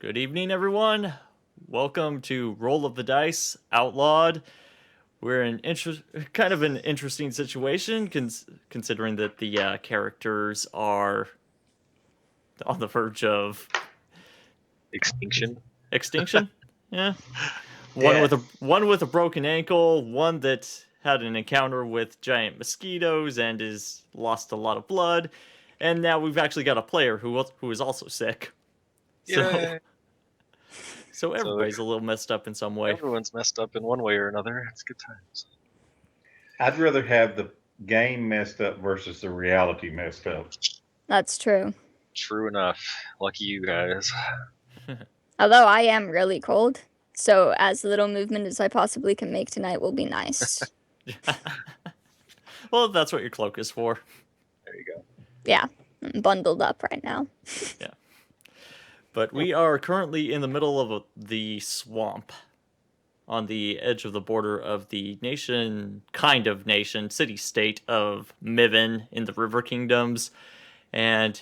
Good evening, everyone. Welcome to Roll of the Dice, Outlawed. We're in kind of an interesting situation, considering that the characters are on the verge of Extinction. extinction. Yeah, Yeah. one with a broken ankle, one that had an encounter with giant mosquitoes and is lost a lot of blood, and now we've actually got a player who is also sick. So Yay. so everybody's a little messed up in some way. Everyone's messed up in one way or another. It's good times. I'd rather have the game messed up versus the reality messed up. That's true. True enough. Lucky you guys. Although I am really cold, so as little movement as I possibly can make tonight will be nice. Well, that's what your cloak is for. There you go. Yeah, I'm bundled up right now. Yeah. But we are currently in the middle of the swamp on the edge of the border of the city-state of Miven in the River Kingdoms. And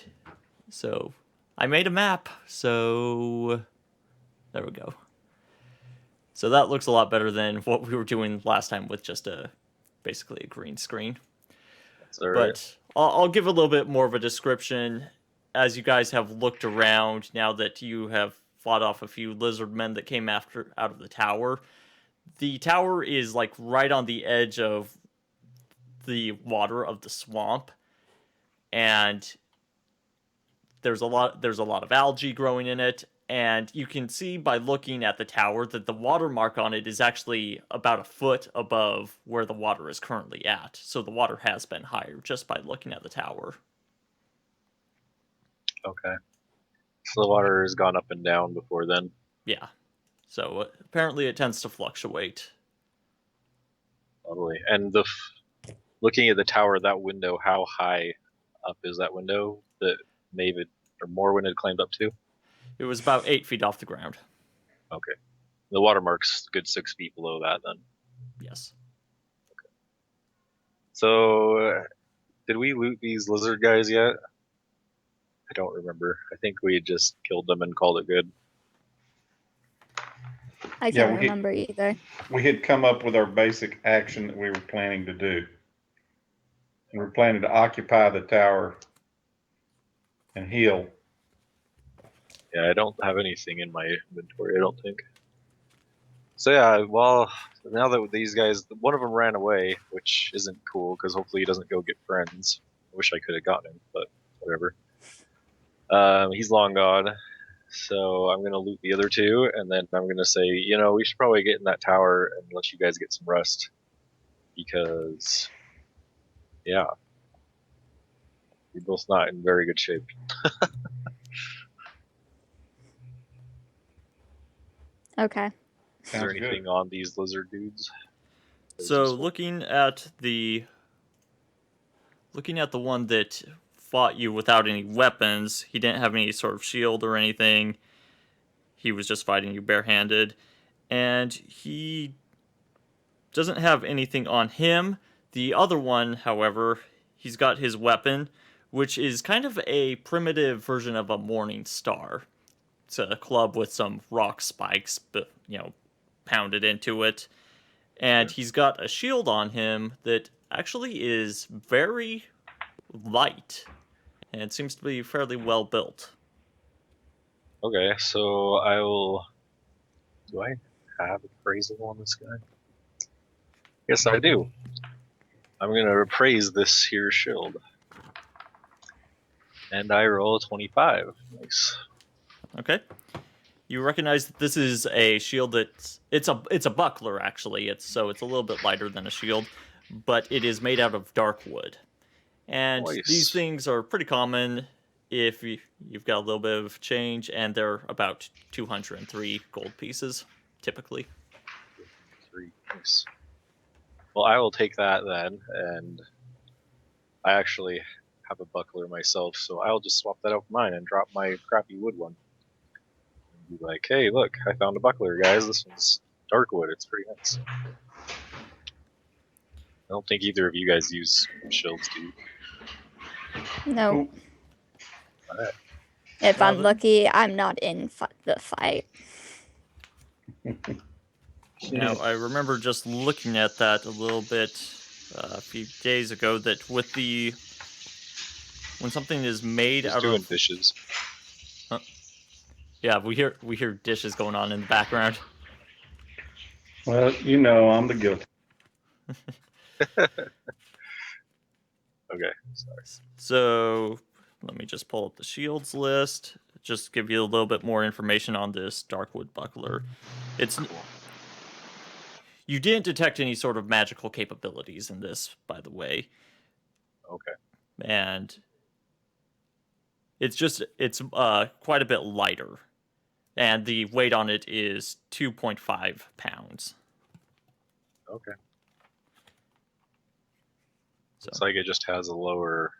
so I made a map, so there we go. So that looks a lot better than what we were doing last time with just basically a green screen. That's all right. But I'll give a little bit more of a description as you guys have looked around now that you have fought off a few lizard men that came out of the tower. The tower is like right on the edge of the water of the swamp, and there's a lot of algae growing in it, and you can see by looking at the tower that the watermark on it is actually about a foot above where the water is currently at. So the water has been higher just by looking at the tower. Okay. So the water has gone up and down before then. Yeah. So apparently it tends to fluctuate. Lovely. And looking at the tower, that window, how high up is that window that Mavid or Morwen had climbed up to? It was about 8 feet off the ground. Okay. The watermark's good 6 feet below that then. Yes. So, did we loot these lizard guys yet? I don't remember. I think we had just killed them and called it good. I can't remember either. We had come up with our basic action that we were planning to do. And we're planning to occupy the tower and heal. Yeah, I don't have anything in my inventory, I don't think. So yeah, well, now that these guys, one of them ran away, which isn't cool, because hopefully he doesn't go get friends. I wish I could have gotten him, but whatever. He's long gone, so I'm going to loot the other two, and then I'm going to say, we should probably get in that tower and let you guys get some rest. Because, yeah, you're both not in very good shape. Okay. Is there anything on these lizard dudes? So looking at the one that fought you without any weapons, he didn't have any sort of shield or anything. He was just fighting you barehanded, and he doesn't have anything on him. The other one, however, he's got his weapon, which is kind of a primitive version of a morning star. It's a club with some rock spikes, pounded into it. And he's got a shield on him that actually is very light. And it seems to be fairly well built. Okay, so I will... Do I have appraisal on this guy? Yes, I do. I'm going to appraise this here shield. And I roll a 25. Nice. Okay. You recognize that this is a shield it's a buckler, actually. It's a little bit lighter than a shield, but it is made out of dark wood. And Nice. These things are pretty common if you've got a little bit of change, and they're about 203 gold pieces, typically. 3. Nice. Well, I will take that then, and I actually have a buckler myself, so I'll just swap that out for mine and drop my crappy wood one. And be like, hey, look, I found a buckler, guys. This one's dark wood. It's pretty nice. I don't think either of you guys use shields, do you? No. Alright. If I'm Now, lucky, I'm not in the fight. Now, I remember just looking at that a little bit a few days ago that when something is made He's out doing of dishes. yeah, we hear dishes going on in the background. Well, you know, I'm the guilty. Okay, sorry. So let me just pull up the shields list. Just give you a little bit more information on this Darkwood buckler. You didn't detect any sort of magical capabilities in this, by the way. Okay. And it's quite a bit lighter, and the weight on it is 2.5 pounds. Okay. So Looks like it just has a lower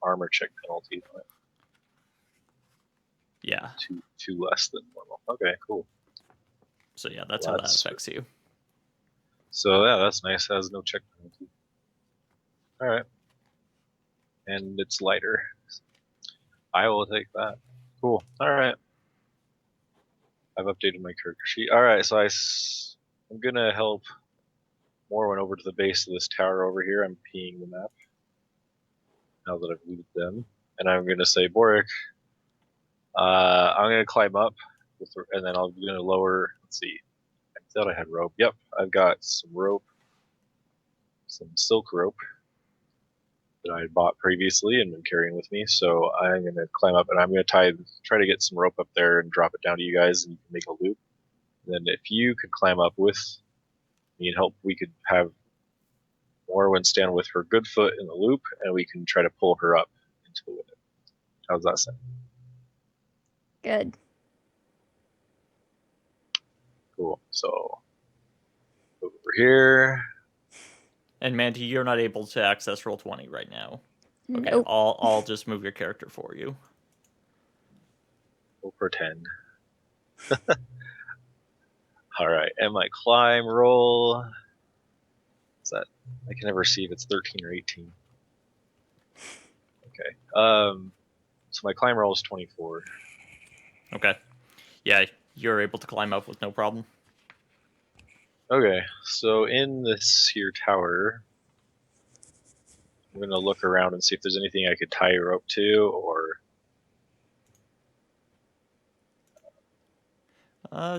armor check penalty on it. yeah. Two less than normal. Okay, cool. So yeah, that's Well, how that affects you. So yeah, that's nice. It has no check penalty. All right. And it's lighter. I will take that. Cool. All right. I've updated my character sheet. All right, so I'm gonna help Morwen over to the base of this tower over here. I'm peeing the map now that I've looted them, and I'm gonna say, Boric, I'm gonna climb up, and then I'm gonna lower. Let's see. I thought I had rope. Yep, I've got some rope, some silk rope that I had bought previously and been carrying with me. So I'm gonna climb up, and I'm gonna try to get some rope up there and drop it down to you guys, and you can make a loop. And then if you could climb up with me and help, we could have Morwen stand with her good foot in the loop, and we can try to pull her up into it. How's that sound? Good. Cool. So over here. And Mandy, you're not able to access Roll20 right now. Okay, Nope. I'll just move your character for you. We'll pretend. All right, and my climb roll. Is that? I can never see if it's 13 or 18. Okay. So my climb roll is 24. Okay. Yeah, you're able to climb up with no problem. Okay, so in this here tower, I'm gonna look around and see if there's anything I could tie a rope to, or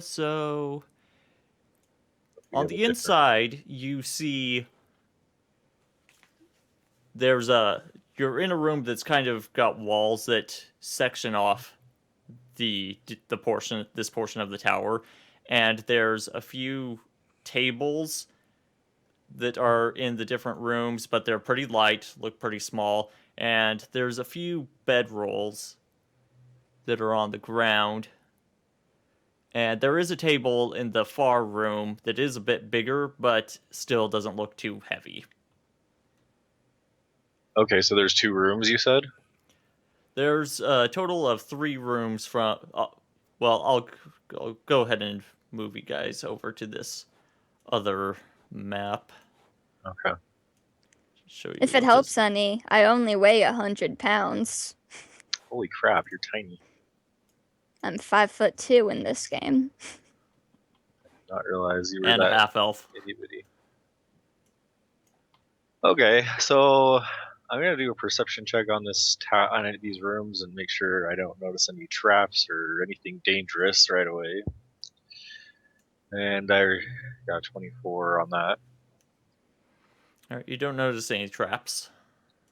So we on have a the different. inside, you see you're in a room that's kind of got walls that section off this portion of the tower, and there's a few tables that are in the different rooms, but they're pretty light, look pretty small, and there's a few bedrolls that are on the ground. And there is a table in the far room that is a bit bigger, but still doesn't look too heavy. Okay, so there's 2 rooms, you said? There's a total of 3 rooms from. Well, I'll go ahead and move you guys over to this other map. Okay. Show you If it what helps, this- honey, I only weigh 100 pounds. Holy crap, you're tiny. I'm 5'2" in this game. Not realize you were and a that half elf. itty bitty. Okay, so I'm gonna do a perception check on on these rooms and make sure I don't notice any traps or anything dangerous right away. And I got 24 on that. All right, you don't notice any traps.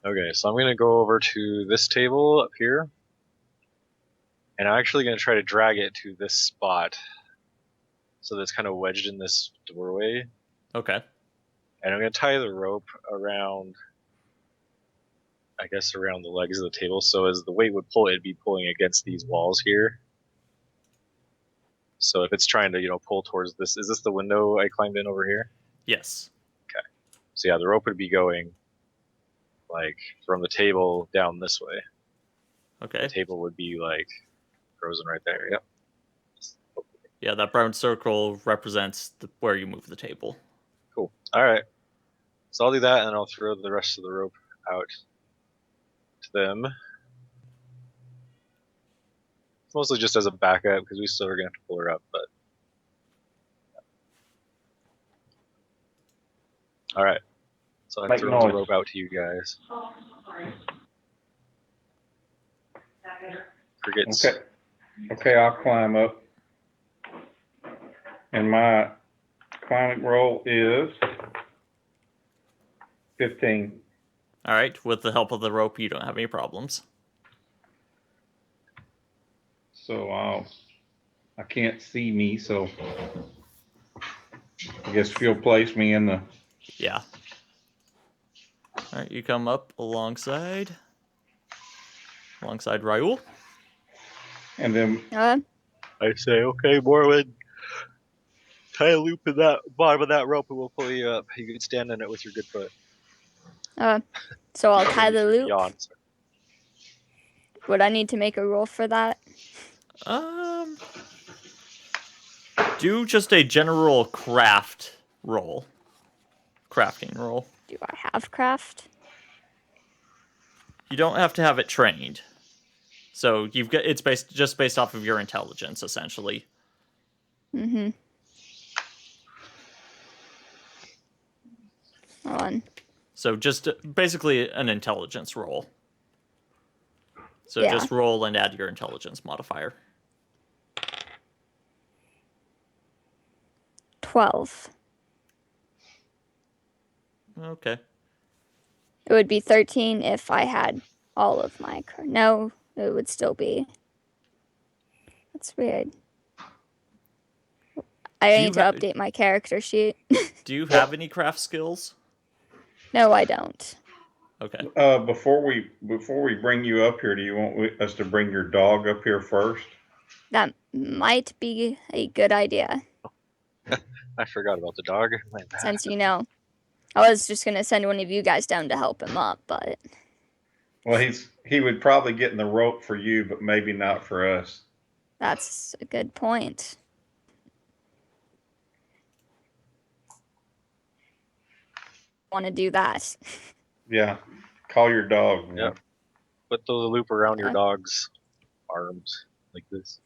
Okay, so I'm gonna go over to this table up here, and I'm actually gonna try to drag it to this spot, so that's kind of wedged in this doorway. Okay. And I'm gonna tie the rope around, I guess, around the legs of the table, so as the weight would pull, it'd be pulling against these walls here. So if it's trying to, pull towards this, is this the window I climbed in over here? Yes. So yeah, the rope would be going like from the table down this way. Okay. The table would be like frozen right there. Yep. Yeah, that brown circle represents where you move the table. Cool. All right. So I'll do that, and I'll throw the rest of the rope out to them. It's mostly just as a backup because we still are gonna have to pull her up. But all right, so I Make throw the noise. rope out to you guys. Crickets. Okay. Okay, I'll climb up. And my climbing roll is 15. All right, with the help of the rope, you don't have any problems. So I can't see me, so I guess if you'll place me in the. Yeah. All right, you come up alongside Raul. And then I say, okay, Morlin, tie a loop in that bottom of that rope and we'll pull you up. You can stand in it with your good foot. So I'll tie the loop. Yawn, sorry. Would I need to make a roll for that? Do just a general crafting roll. Do I have craft? You don't have to have it trained. So it's based off of your intelligence, essentially. Mm-hmm. Hold on. So just basically an intelligence roll. So Yeah. just roll and add your intelligence modifier. 12. Okay. It would be 13 if I had all of my. No, it would still be. That's weird. I need to update my character sheet. Do you have any craft skills? No, I don't. Okay. Before we bring you up here, do you want us to bring your dog up here first? That might be a good idea. I forgot about the dog. My bad. Since I was just gonna send one of you guys down to help him up, but Well, he would probably get in the rope for you, but maybe not for us. that's a good point. Want to do that? Yeah, call your dog. Yep. Put the loop around your dog's arms like this.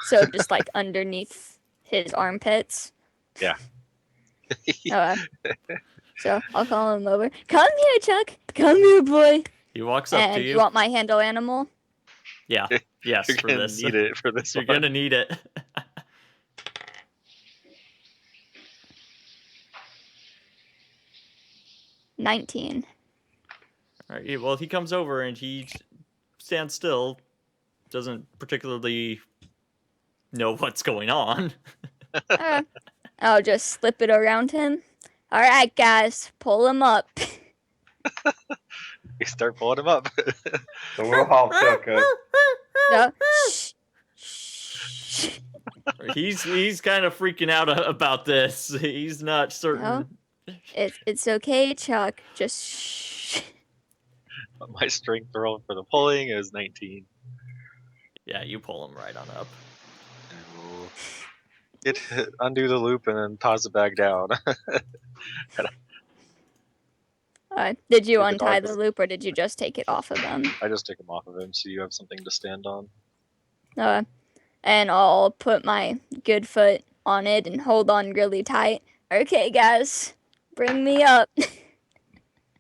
So just like underneath his armpits. Yeah. So I'll call him over. Come here, Chuck. Come here, boy. He walks up to you. And you want my handle animal? Yeah. Yes, You're for gonna this. need it for this You're one. gonna need it. 19. All right. Well, he comes over and he stands still. Doesn't particularly know what's going on. I'll just slip it around him. All right, guys, pull him up. We start pulling him up. So we'll haul Chuck up. No. He's kind of freaking out about this. He's not certain. No. It's okay, Chuck. Just shh. My strength roll for the pulling is 19. Yeah, you pull him right on up. Undo the loop and then toss it back down. Did you The untie dog the loop, or did you just take it off of him? I just take him off of him so you have something to stand on. And I'll put my good foot on it and hold on really tight. Okay, guys, bring me up.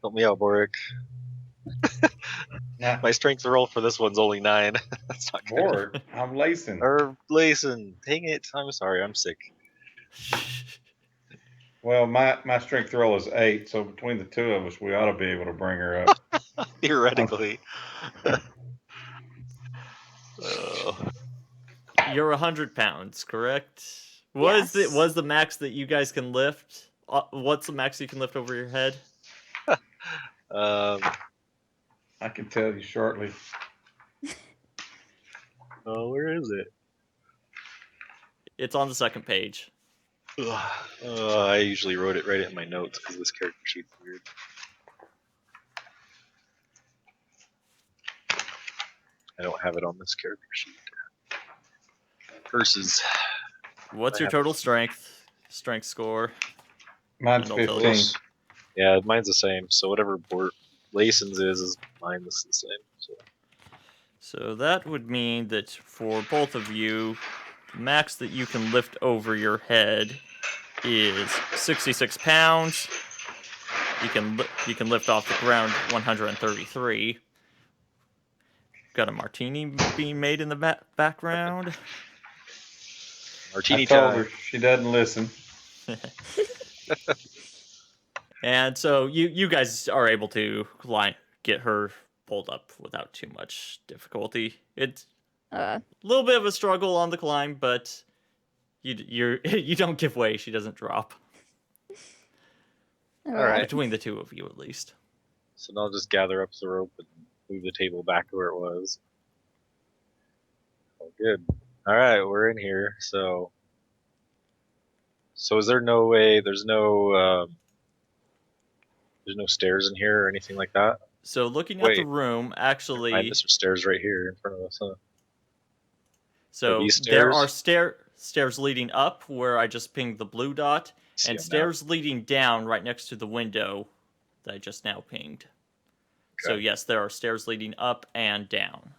Help me out, Boric. Nah, My strength roll for this one's only 9. That's not good. Boric, I'm lacing. Or Layson. Dang it. I'm sorry, I'm sick. Well, my strength roll is 8, so between the two of us, we ought to be able to bring her up. Theoretically. Oh. You're 100 pounds, correct? Was the max that you guys can lift? What's the max you can lift over your head? I can tell you shortly. Oh, where is it? It's on the second page. I usually write it in my notes because this character sheet's weird. I don't have it on this character sheet. Versus. What's your total strength? Strength score? Mine's And I'll tell 15. you. Yeah, mine's the same. So whatever Layson's is mine is the same. So that would mean that for both of you, the max that you can lift over your head is 66 pounds. You can lift off the ground 133. Got a martini being made in the background. Martini I told time. her she doesn't listen. And so you guys are able to get her pulled up without too much difficulty. It's Uh, a little bit of a struggle on the climb, but you don't give way. She doesn't drop. all right. Between the two of you, at least. So now I'll just gather up the rope and move the table back to where it was. Oh, good. All right, we're in here. So is there no way? There's no stairs in here or anything like that. So looking at Wait. the room, actually, There's some stairs right here in front of us. Huh? so these there are stairs? stairs leading up where I just pinged the blue dot, See and them now. stairs leading down right next to the window that I just now pinged. So Okay. yes, there are stairs leading up and down.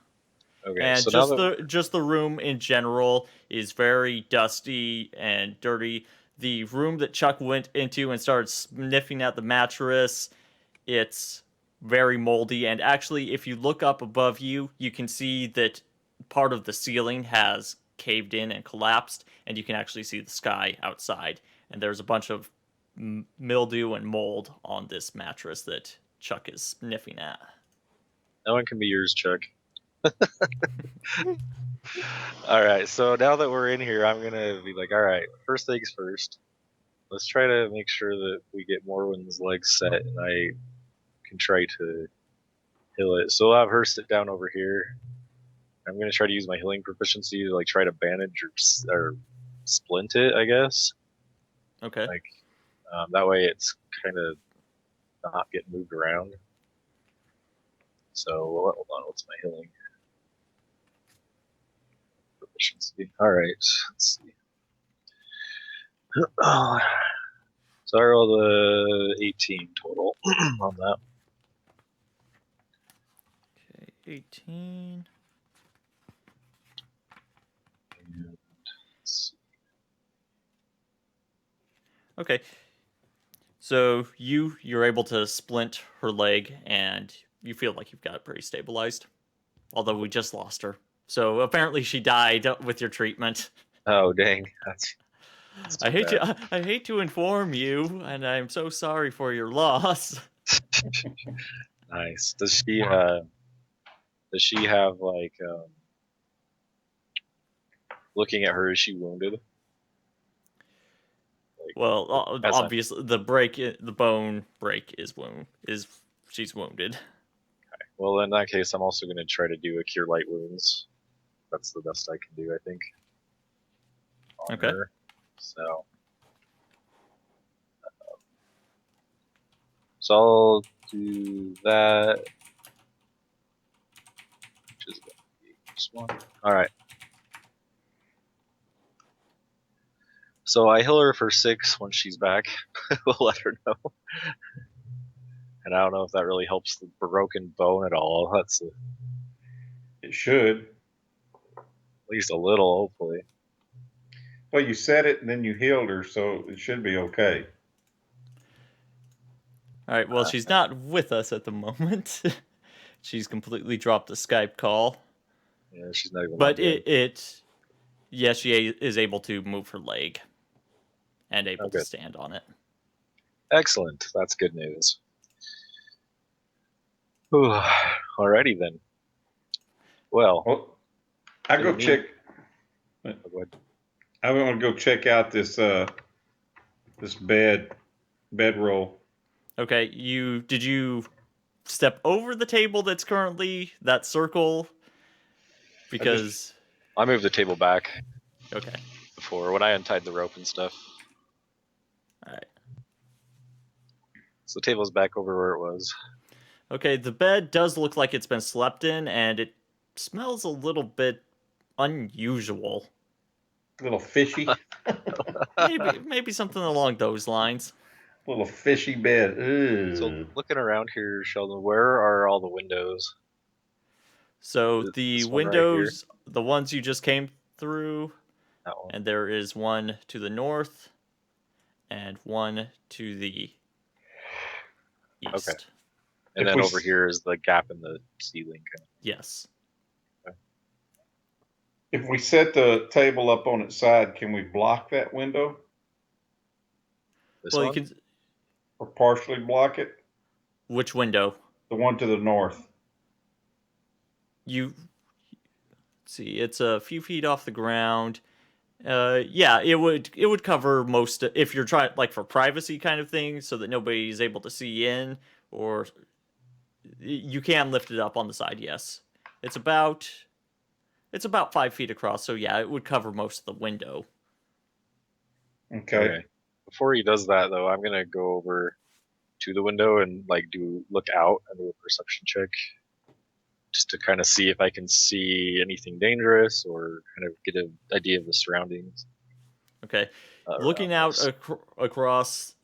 Okay. And so just now that, the room in general is very dusty and dirty. The room that Chuck went into and started sniffing at the mattress, it's very moldy. And actually, if you look up above you, you can see that part of the ceiling has caved in and collapsed, and you can actually see the sky outside. And there's a bunch of mildew and mold on this mattress that Chuck is sniffing at. that one can be yours, Chuck. All right, so now that we're in here, I'm gonna be like, all right, first things first. Let's try to make sure that we get Morwen's legs set, and I can try to heal it. So I'll have her sit down over here. I'm gonna try to use my healing proficiency to like try to bandage or splint it, I guess. Okay. Like that way, it's kind of not getting moved around. So hold on, what's my healing proficiency? All right, let's see. So I rolled a 18 total on that. Okay, 18. And let's see. Okay. So you're able to splint her leg, and you feel like you've got it pretty stabilized. Although we just lost her. So apparently she died with your treatment. Oh dang, that's I too bad. hate to inform you, and I'm so sorry for your loss. Nice. Does she have like looking at her, is she wounded? Like, Well, as a- obviously the bone break is she's wounded. well, in that case, I'm also going to try to do a cure light wounds. That's the best I can do, I think. On Okay. her. So I'll do that. Which is going to be this one. All right. So I heal her for 6 when she's back. We'll let her know. And I don't know if that really helps the broken bone at all. That's It should. at least a little, hopefully. Well, you said it and then you healed her, so it should be okay. All right. Well, she's not with us at the moment. She's completely dropped the Skype call. Yeah, she's not even. But logged in. yes, she is able to move her leg and able to good. stand on it. Excellent. That's good news. Whew. Alrighty then. Well, Well, I go Didn't check. go ahead. I want to go check out this this bedroll. Okay. Did you step over the table that's currently that circle? Because I moved the table back okay. before when I untied the rope and stuff. All right. So the table's back over where it was. Okay, the bed does look like it's been slept in, and it smells a little bit unusual. A little fishy. Maybe something along those lines. Little fishy bed. Ew. So looking around here, Sheldon, where are all the windows? So This the one right here. windows, the ones you just came through, That one. and there is one to the north and one to the east. Okay. And If then we over s- here is the gap in the ceiling. Yes. If we set the table up on its side, can we block that window This Well, you one? can. or partially block it? Which window? The one to the north. You see, it's a few feet off the ground. Yeah, it would cover most if you're trying like for privacy kind of thing, so that nobody's able to see in, or you can lift it up on the side. Yes, it's about 5 feet across, so yeah, it would cover most of the window. Okay. Okay. Before he does that, though, I'm gonna go over to the window and like look out and do a perception check, just to kind of see if I can see anything dangerous or kind of get an idea of the surroundings. Okay, Around looking out this. across,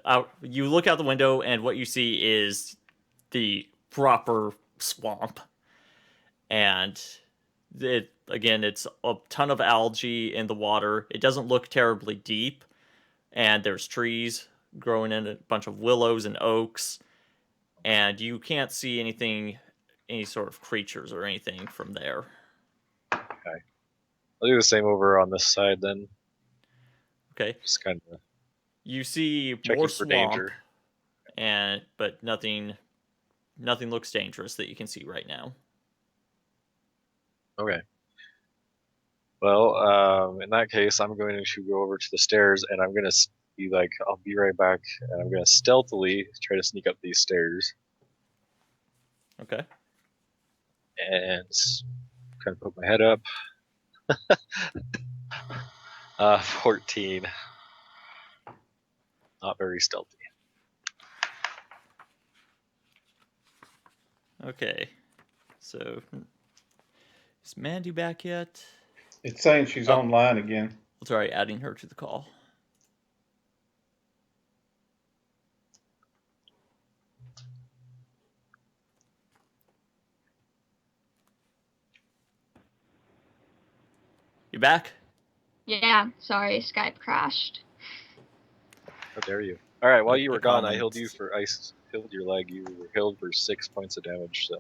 out you look out the window, and what you see is the proper swamp, and it's a ton of algae in the water. It doesn't look terribly deep, and there's trees growing in a bunch of willows and oaks, and you can't see any sort of creatures or anything from there. I'll do the same over on this side then. Okay, Just kind of you see checking more for swamp, danger. but nothing looks dangerous that you can see right now. Okay. Well, in that case, I'm going to go over to the stairs, and I'm gonna be like, I'll be right back, and I'm gonna stealthily try to sneak up these stairs Okay. and kind of put my head up. 14. Not very stealthy. Okay. So, is Mandy back yet? It's saying she's Oh. online again. I'll try adding her to the call. You back? Yeah, sorry, Skype crashed. How dare you? All right, while you were gone, I comment. healed your leg. You were healed for 6 points of damage.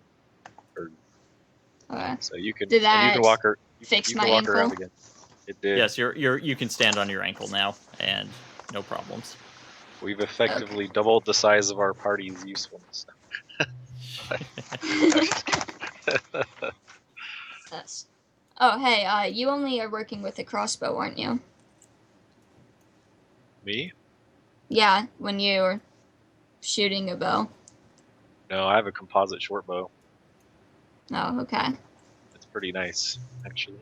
Okay. So you can Did and you that can walk her. fix You my can walk ankle? around again. It did. Yes, you can stand on your ankle now, and no problems. We've effectively doubled the size of our party's usefulness. Yes. Oh, hey, you only are working with a crossbow, aren't you? Me? Yeah, when you're shooting a bow. No, I have a composite short bow. Oh, okay. It's pretty nice, actually.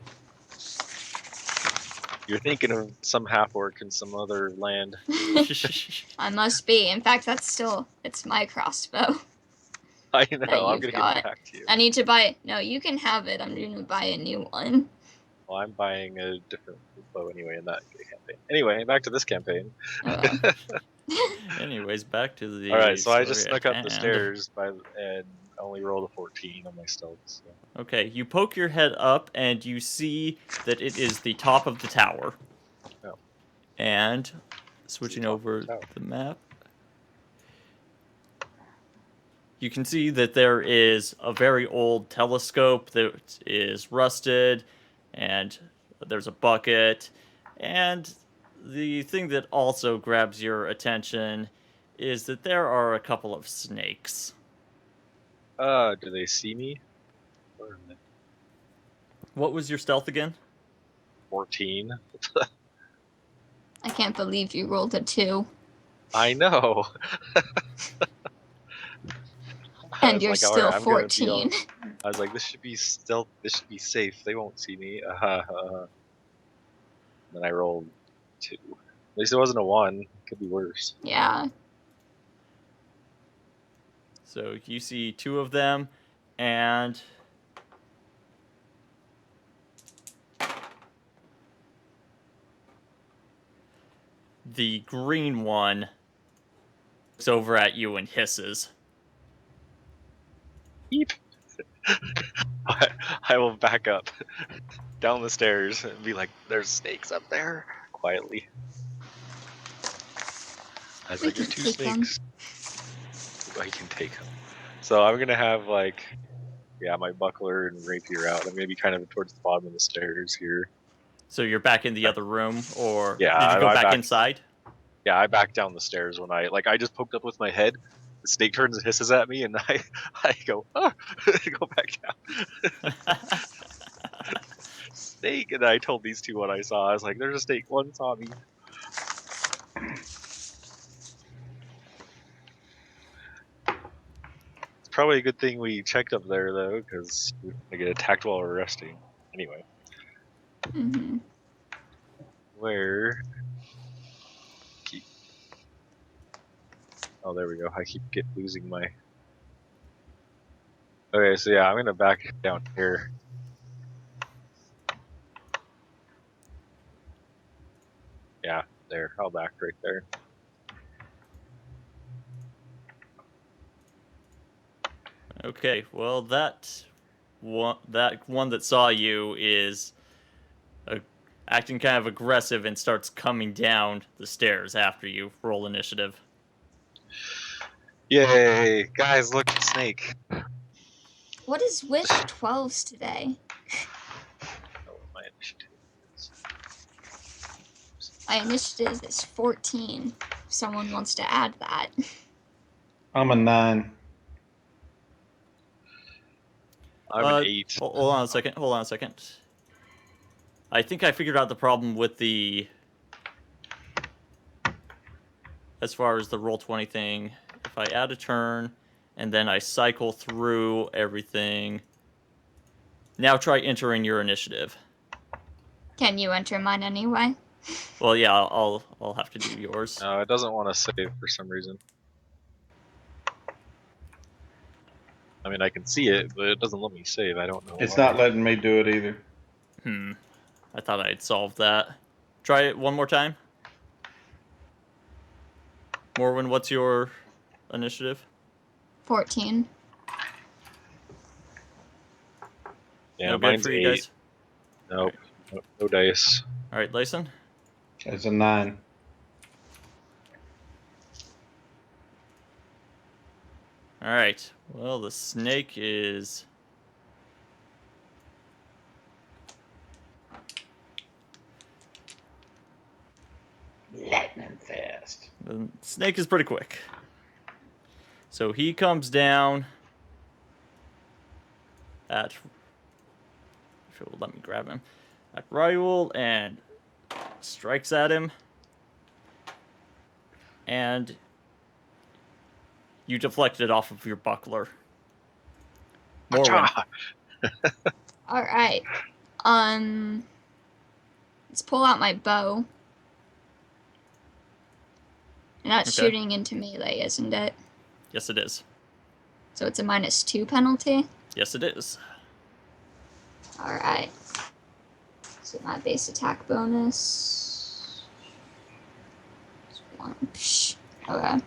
You're thinking of some half orc in some other land. I must be. In fact, it's my crossbow I that know. I'm you've gonna got. give it back to you. I need to buy. No, you can have it. I'm gonna buy a new one. Well, I'm buying a different bow anyway in that campaign. Anyway, back to this campaign. Anyways, back to the All right, so I story just snuck at up the hand. stairs and only rolled a 14 on my stealth. So. Okay, you poke your head up and you see that it is the top of the tower. Oh. And switching top of the over tower. the map, you can see that there is a very old telescope that is rusted, and there's a bucket. And the thing that also grabs your attention is that there are a couple of snakes. Do they see me? Where are they? What was your stealth again? 14. I can't believe you rolled a 2. I know. I And was you're like, still alright, I'm gonna be 14. I was like, this should be stealth. This should be safe. They won't see me. Then I rolled 2. At least it wasn't a 1. Could be worse. Yeah. So you see 2 of them, and the green one looks over at you and hisses. Eep. I will back up down the stairs and be like, "There's snakes up there," quietly. I was We like, can "There's 2 take them. snakes." I can take them. So I'm gonna have like, yeah, my buckler and rapier out. I'm gonna be kind of towards the bottom of the stairs here. So you're back in the other room, or Yeah, did you go I back back. inside? Yeah, I backed down the stairs when I just poked up with my head. The snake turns and hisses at me, and I go, oh, go back down. Snake, and I told these two what I saw. I was like, "There's a snake. One saw me." It's probably a good thing we checked up there though, because we're gonna get attacked while we're resting. Anyway, Mm-hmm. where? Oh, there we go. I keep losing my. Okay, so yeah, I'm gonna back down here. Yeah, there. I'll back right there. Okay, well that one that saw you is acting kind of aggressive and starts coming down the stairs after you. Roll initiative. Yay, guys! Look, snake. What is with 12s today? Oh, my initiative is. My initiative is 14. If someone wants to add that. I'm a 9. I'm an 8. Hold on a second. Hold on a second. I think I figured out the problem with the as far as the roll 20 thing. If I add a turn and then I cycle through everything. Now try entering your initiative. Can you enter mine anyway? Well, yeah, I'll have to do yours. No, it doesn't want to save for some reason. I mean, I can see it, but it doesn't let me save. I don't know. It's why. not letting me do it either. I thought I'd solved that. Try it one more time. Morwin, what's your initiative? 14. Yeah, No good mine's for you 8. guys? Nope. No dice. All right, Layson? It's a 9. All right. Well, the snake is... Lightning fast. The snake is pretty quick. So he comes down at... If it will let me grab him. At Raul and strikes at him. And you deflect it off of your buckler. Morwin. Alright. Let's pull out my bow. And that's Okay. shooting into melee, isn't it? Yes, it is. So it's a -2 penalty. Yes, it is. Alright. So my base attack bonus. It's 1. Psh. Okay.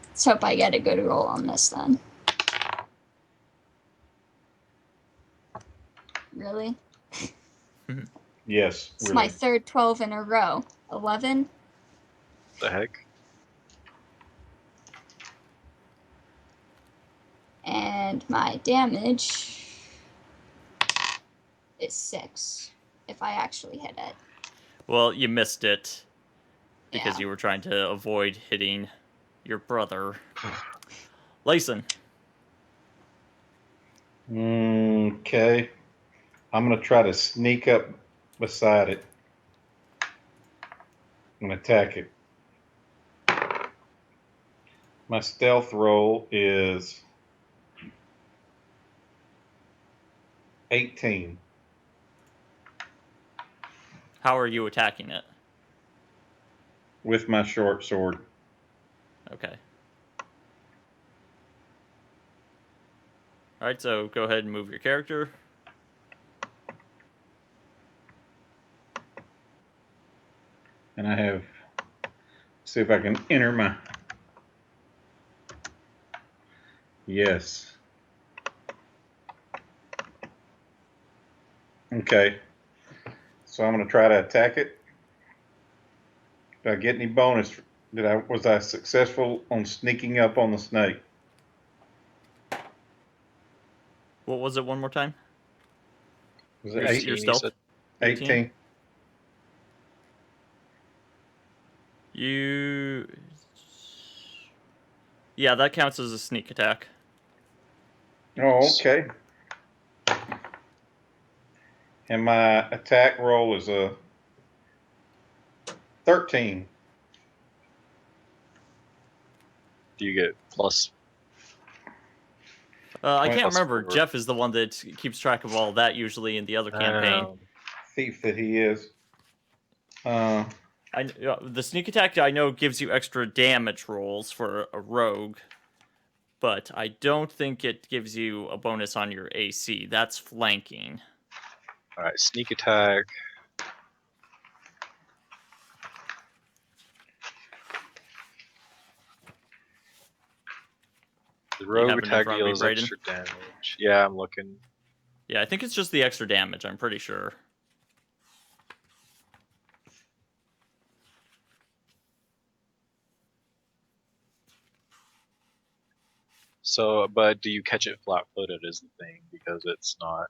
Let's hope I get a good roll on this then. Really? Yes. It's Really. my third 12 in a row. 11. The heck? And my damage is 6. If I actually hit it. Well, you missed it because Yeah. you were trying to avoid hitting your brother. Layson. Okay. I'm going to try to sneak up beside it and attack it. My stealth roll is 18. How are you attacking it? With my short sword. Okay. Alright, so go ahead and move your character. And I have, see if I can enter my, yes. Okay. So I'm going to try to attack it. Did I get any bonus? Was I successful on sneaking up on the snake? What was it one more time? Was it Your 18, you stealth? said? 18? You. Yeah, that counts as a sneak attack. Oh, okay. And my attack roll is a 13. Do you get plus? I can't Plus remember. 4. Jeff is the one that keeps track of all that usually in the other campaign. Thief that he is. The sneak attack I know gives you extra damage rolls for a rogue, but I don't think it gives you a bonus on your AC. That's flanking. All right, sneak attack. The have rogue it in attack front of you, deals Brayden? extra damage. Yeah, I'm looking. Yeah, I think it's just the extra damage, I'm pretty sure. So, but do you catch it flat-footed is the thing, because it's not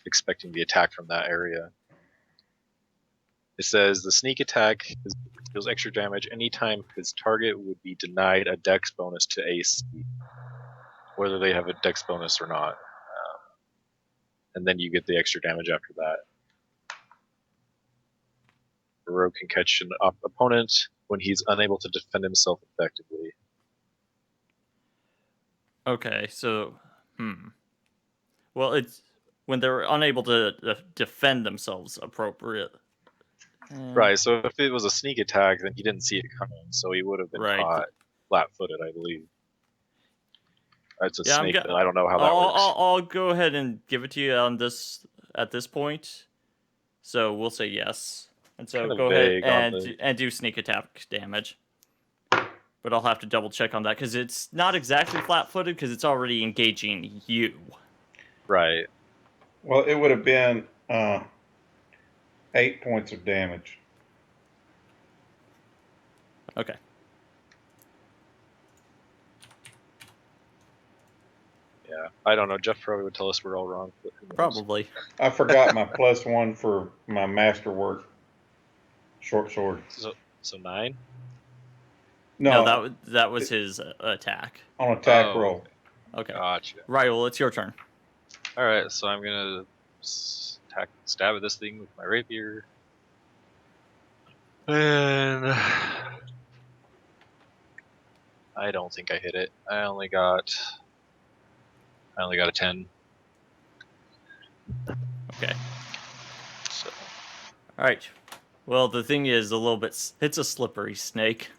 expecting the attack from that area. It says the sneak attack deals extra damage anytime his target would be denied a dex bonus to AC, whether they have a dex bonus or not. And then you get the extra damage after that. The rogue can catch an opponent when he's unable to defend himself effectively. Okay, so, Well, it's when they're unable to defend themselves appropriate. Right, so if it was a sneak attack, then he didn't see it coming, so he would have been Right. caught flat-footed, I believe. It's a Yeah, snake, I don't know how that works. I'll go ahead and give it to you on this at this point. So we'll say yes, and so Kind of go ahead vague on and do sneak attack damage. But I'll have to double check on that because it's not exactly flat-footed because it's already engaging you. Right. Well, it would have been 8 points of damage. Okay. Yeah, I don't know. Jeff probably would tell us we're all wrong. But who knows? Probably. I forgot my +1 for my masterwork short sword. So 9? No, that was his attack. on attack Oh, roll. Okay. Gotcha. Right. Well, it's your turn. All right, so I'm gonna stab at this thing with my rapier, and I don't think I hit it. I only got a 10. Okay. So All right. Well, the thing is a little bit. It's a slippery snake.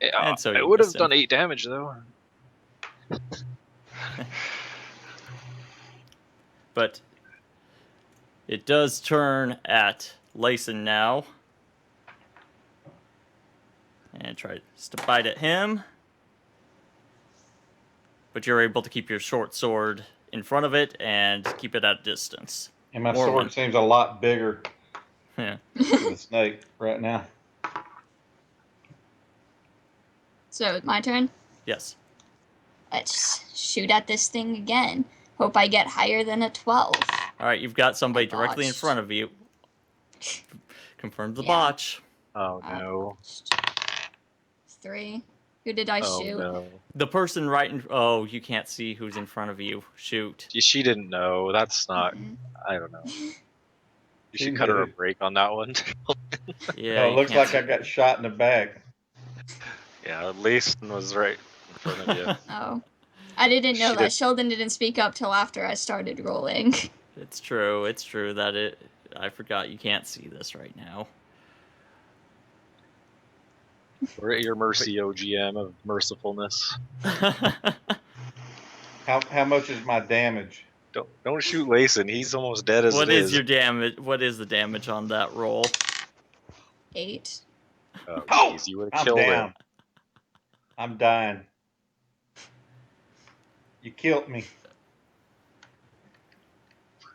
And so I you would have missed him. done 8 damage though. But it does turn at Layson now. And tries to bite at him. But you're able to keep your short sword in front of it and keep it at a distance. And my Mormon. sword seems a lot bigger Yeah. to the snake right now. So it's my turn. Yes. Let's shoot at this thing again. Hope I get higher than a 12. All right, you've got somebody I directly in botched. front of you. Confirm the Yeah. botch. Oh no. 3. Who did I Oh shoot? no. The person right in. Oh, you can't see who's in front of you. Shoot. She didn't know. That's not. Mhm. I don't know. You She should cut her a knew. break on that one. Yeah. Oh, it you looks can't like I got shot in the back. Yeah, Layson was right in front of you. Oh. I didn't know She that. did- Sheldon didn't speak up till after I started rolling. It's true. It's true that it. I forgot you can't see this right now. We're at your mercy, OGM of mercifulness. How much is my damage? Don't shoot Layson. He's almost dead as What it is your damage? What is the damage on that roll? 8. Oh, Oh, jeez, you would have I'm killed down. him. I'm dying. You killed me.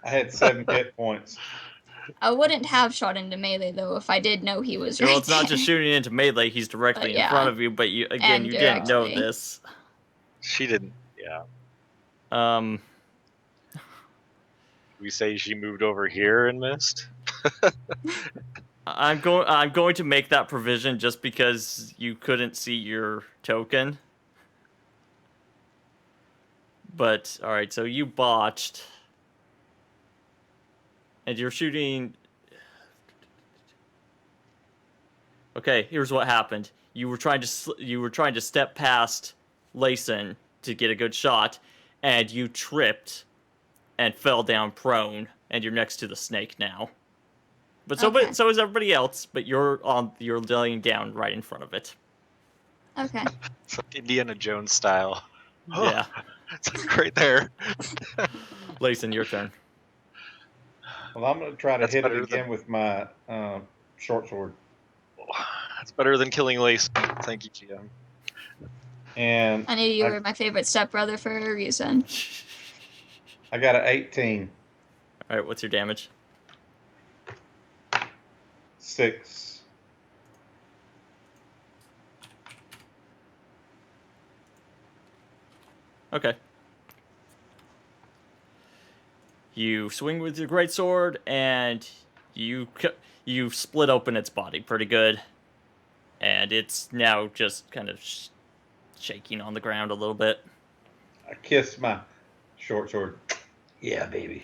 I had 7 hit points. I wouldn't have shot into melee though if I did know he was right Well, it's not there. just shooting into melee; he's directly But in front yeah. of you. But you And didn't know directly. this. She didn't. Yeah. Um, We say she moved over here and missed. I'm going to make that provision just because you couldn't see your token. But all right, so you botched, and you're shooting. Okay, here's what happened. You were trying to step past Layson to get a good shot, and you tripped and fell down prone, and you're next to the snake now. But Okay. so is everybody else, but you're laying down right in front of it. Okay. It's like Indiana Jones style. Yeah. It's like right there. Layson, your turn. Well, I'm going to try to That's hit it better again than- with my short sword. That's better than killing Lace. Thank you, GM. And I knew you were my favorite stepbrother for a reason. I got an 18. All right, what's your damage? 6. Okay. You swing with your greatsword, and you split open its body pretty good, and it's now just kind of shaking on the ground a little bit. I kissed my short sword. Yeah, baby.